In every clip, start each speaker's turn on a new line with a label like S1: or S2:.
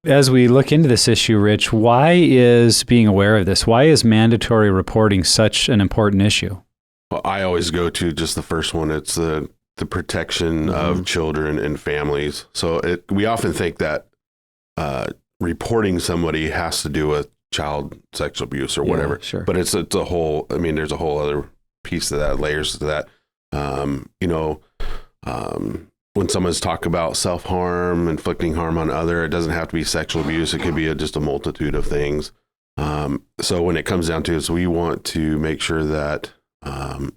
S1: As we look into this issue, Rich, why is being aware of this? Why is mandatory reporting such an important issue?
S2: Well, I always go to just the first one. It's the protection of children and families. So we often think that reporting somebody has to do with child sexual abuse or whatever.
S3: Sure.
S2: But it's a whole, there's a whole other piece to that, layers to that. When someone's talk about self-harm, inflicting harm on other, it doesn't have to be sexual abuse. It could be just a multitude of things. So when it comes down to it, so we want to make sure that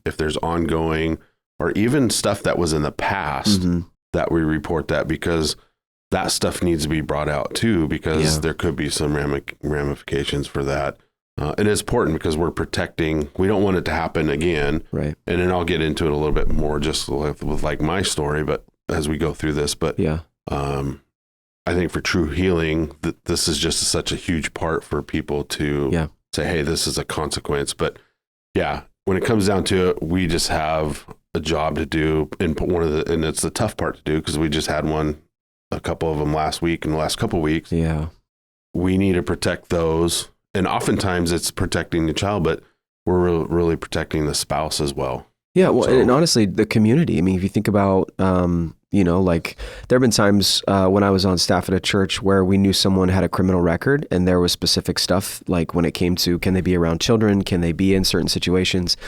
S2: if there's ongoing or even stuff that was in the past, that we report that, because that stuff needs to be brought out too, because there could be some ramifications for that. And it's important because we're protecting, we don't want it to happen again.
S3: Right. And
S2: then I'll get into it a little bit more just with like my story, but as we go through this, but I think for true healing, this is just such a huge part for people to say, hey, this is a consequence. But when it comes down to it, we just have a job to do, and it's the tough part to do because we just had a couple of them last week and the last couple of weeks.
S3: Yeah.
S2: We need to protect those. And oftentimes it's protecting the child, but we're really protecting the spouse as well.
S3: Yeah. Well, and honestly, the community, I mean, if you think about, like there have been times when I was on staff at a church where we knew someone had a criminal record, and there was specific stuff like when it came to, can they be around children? Can they be in certain situations?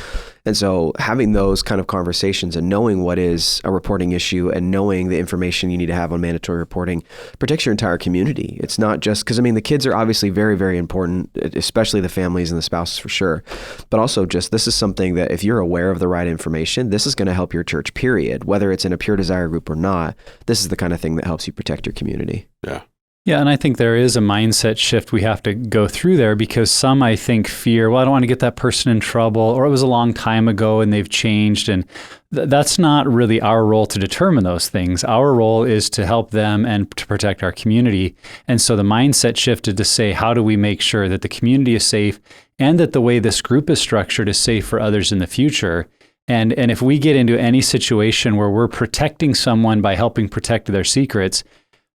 S3: And so having those kind of conversations and knowing what is a reporting issue and knowing the information you need to have on mandatory reporting protects your entire community. It's not just because, the kids are obviously very, very important, especially the families and the spouses for sure. But also just, this is something that if you're aware of the right information, this is going to help your church, period. Whether it's in a Pure Desire group or not, this is the kind of thing that helps you protect your community.
S2: Yeah.
S1: Yeah, and I think there is a mindset shift we have to go through there, because some, I think, fear, well, I don't want to get that person in trouble, or it was a long time ago and they've changed. And that's not really our role to determine those things. Our role is to help them and to protect our community. And so the mindset shifted to say, how do we make sure that the community is safe and that the way this group is structured is safe for others in the future? And if we get into any situation where we're protecting someone by helping protect their secrets,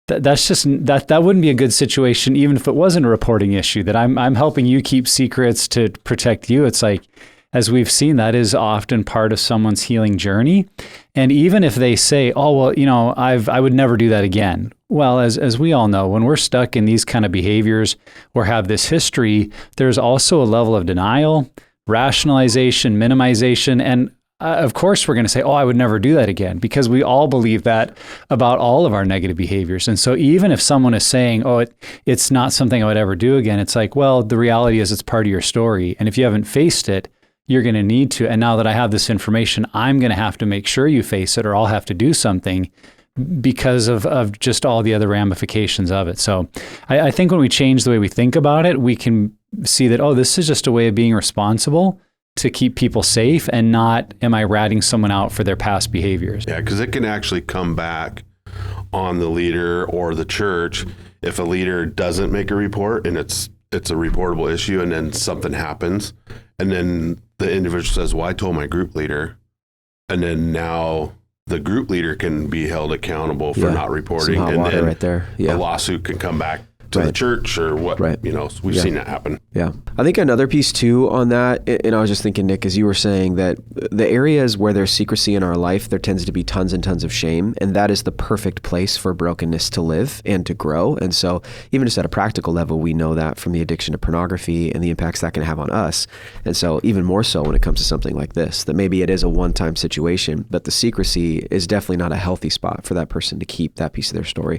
S1: that wouldn't be a good situation, even if it wasn't a reporting issue, that I'm helping you keep secrets to protect you. It's like, as we've seen, that is often part of someone's healing journey. And even if they say, oh, well, I would never do that again. Well, as we all know, when we're stuck in these kind of behaviors or have this history, there's also a level of denial, rationalization, minimization, and of course, we're going to say, oh, I would never do that again, because we all believe that about all of our negative behaviors. And so even if someone is saying, oh, it's not something I would ever do again, it's like, well, the reality is it's part of your story. And if you haven't faced it, you're going to need to. And now that I have this information, I'm going to have to make sure you face it, or I'll have to do something because of just all the other ramifications of it. So I think when we change the way we think about it, we can see that, oh, this is just a way of being responsible to keep people safe, and not, am I ratting someone out for their past behaviors?
S2: Yeah, because it can actually come back on the leader or the church if a leader doesn't make a report and it's a reportable issue, and then something happens, and then the individual says, well, I told my group leader, and then now the group leader can be held accountable for not reporting,
S3: some hot
S2: and
S3: water
S2: then
S3: right there. Yeah.
S2: a lawsuit can come back to the church or what, we've seen that happen.
S3: Yeah. I think another piece too on that, and I was just thinking, Nick, as you were saying, that the areas where there's secrecy in our life, there tends to be tons and tons of shame, and that is the perfect place for brokenness to live and to grow. And so even just at a practical level, we know that from the addiction to pornography and the impacts that can have on us. And so even more so when it comes to something like this, that maybe it is a one-time situation, but the secrecy is definitely not a healthy spot for that person to keep that piece of their story.